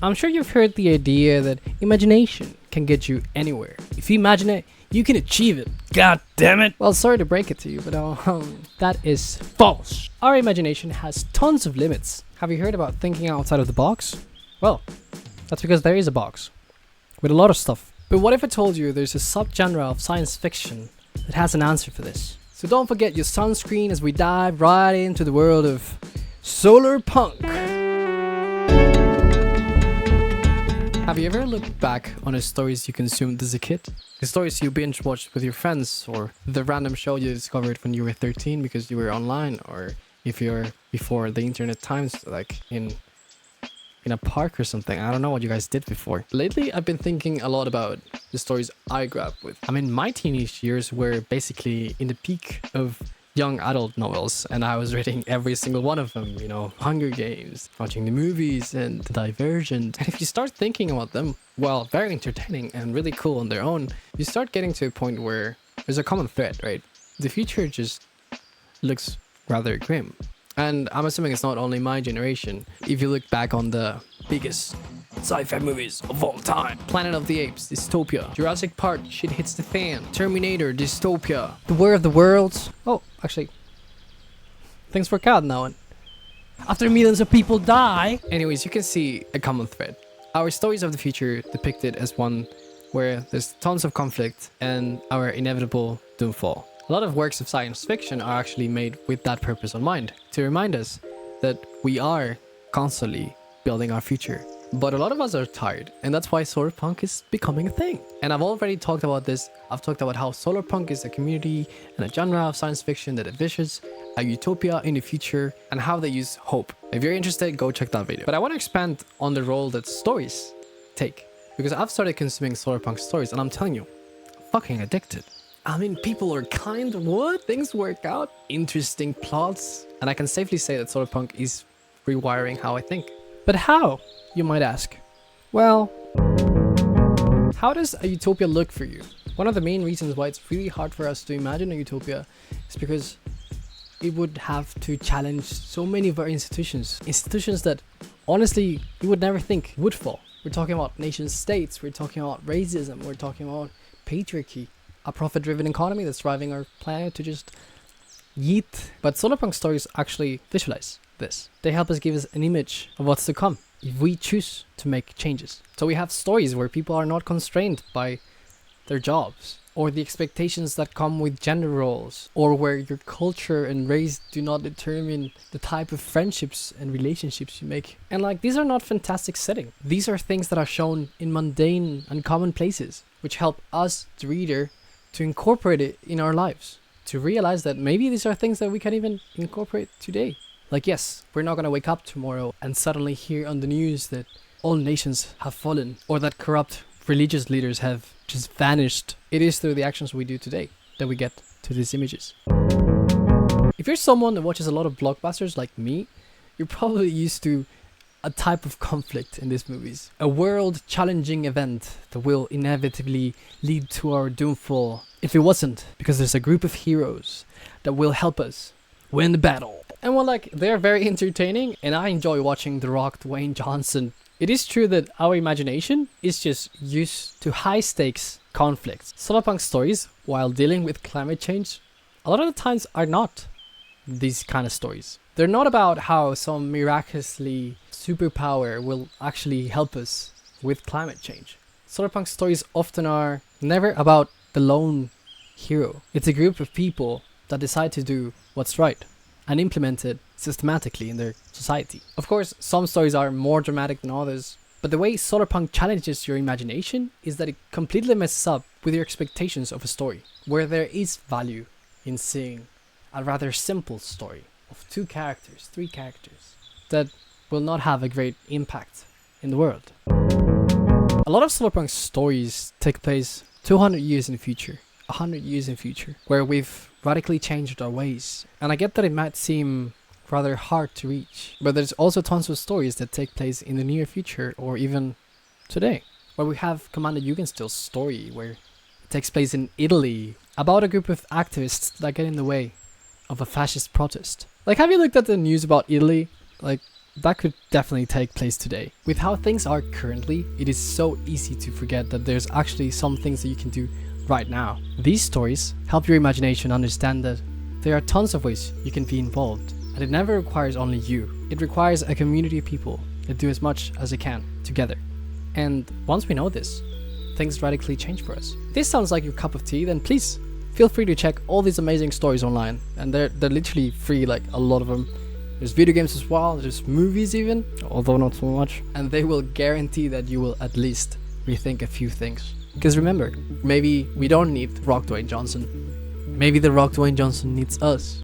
I'm sure you've heard the idea that imagination can get you anywhere. If you imagine it, you can achieve it. God damn it! Well, sorry to break it to you, but that is false. Our imagination has tons of limits. Have you heard about thinking outside of the box? Well, that's because there is a box with a lot of stuff. But what if I told you there's a subgenre of science fiction that has an answer for this? So don't forget your sunscreen as we dive right into the world of Solarpunk. Have you ever looked back on the stories you consumed as a kid? The stories you binge watched with your friends, or the random show you discovered when you were 13 because you were online, or if you're before the internet times, like in a park or something. I don't know what you guys did before. Lately, I've been thinking a lot about the stories I grew up with. I mean, my teenage years were basically in the peak of young adult novels, and I was reading every single one of them, you know, Hunger Games, watching the movies and Divergent. And if you start thinking about them, well, very entertaining and really cool on their own, you start getting to a point where there's a common thread, right? The future just looks rather grim. And I'm assuming it's not only my generation. If you look back on the biggest sci-fi movies of all time: Planet of the Apes, dystopia; Jurassic Park, shit hits the fan; Terminator, dystopia; The War of the Worlds. Oh, actually, things work out now and after millions of people die. Anyways, you can see a common thread. Our stories of the future depicted as one where there's tons of conflict and our inevitable doomfall. A lot of works of science fiction are actually made with that purpose in mind, to remind us that we are constantly building our future. But a lot of us are tired, and that's why Solarpunk is becoming a thing. And I've already talked about this. I've talked about how Solarpunk is a community and a genre of science fiction that envisions a utopia in the future and how they use hope. If you're interested, go check that video. But I want to expand on the role that stories take, because I've started consuming Solarpunk stories, and I'm telling you, I'm fucking addicted. I mean, people are kind, what? Things work out, interesting plots, and I can safely say that Solarpunk is rewiring how I think. But how, you might ask? Well, how does a utopia look for you? One of the main reasons why it's really hard for us to imagine a utopia is because it would have to challenge so many of our institutions that honestly you would never think would fall. We're talking about nation states, we're talking about racism, we're talking about patriarchy, a profit-driven economy that's driving our planet to just yeet. But Solarpunk stories actually visualize this. They help us give us an image of what's to come if we choose to make changes. So we have stories where people are not constrained by their jobs or the expectations that come with gender roles, or where your culture and race do not determine the type of friendships and relationships you make. And like, these are not fantastic settings. These are things that are shown in mundane and common places, which help us, the reader, to incorporate it in our lives, to realize that maybe these are things that we can even incorporate today. Like, yes, we're not going to wake up tomorrow and suddenly hear on the news that all nations have fallen, or that corrupt religious leaders have just vanished. It is through the actions we do today that we get to these images. If you're someone that watches a lot of blockbusters like me, you're probably used to a type of conflict in these movies. A world-challenging event that will inevitably lead to our doomfall if it wasn't because there's a group of heroes that will help us win the battle. And well, like, they're very entertaining, and I enjoy watching The Rock, Dwayne Johnson. It is true that our imagination is just used to high-stakes conflicts. Solarpunk stories, while dealing with climate change, a lot of the times are not these kind of stories. They're not about how some miraculously superpower will actually help us with climate change. Solarpunk stories often are never about the lone hero. It's a group of people that decide to do what's right and implement it systematically in their society. Of course, some stories are more dramatic than others, but the way Solarpunk challenges your imagination is that it completely messes up with your expectations of a story, where there is value in seeing a rather simple story of 2 characters, 3 characters, that will not have a great impact in the world. A lot of Solarpunk stories take place 200 years in the future, 100 years in the future, where we've radically changed our ways. And I get that it might seem rather hard to reach, but there's also tons of stories that take place in the near future or even today, where we have Commander Jugendstil's story, where it takes place in Italy, about a group of activists that get in the way of a fascist protest. Like, have you looked at the news about Italy? Like, that could definitely take place today. With how things are currently, it is so easy to forget that there's actually some things that you can do right now. These stories help your imagination understand that there are tons of ways you can be involved, and it never requires only you. It requires a community of people that do as much as they can together. And once we know this, things radically change for us. If this sounds like your cup of tea, then please feel free to check all these amazing stories online, and they're literally free, like a lot of them. There's video games as well, there's movies even, although not so much, and they will guarantee that you will at least rethink a few things. Because remember, maybe we don't need Rock Dwayne Johnson. Maybe the Rock Dwayne Johnson needs us.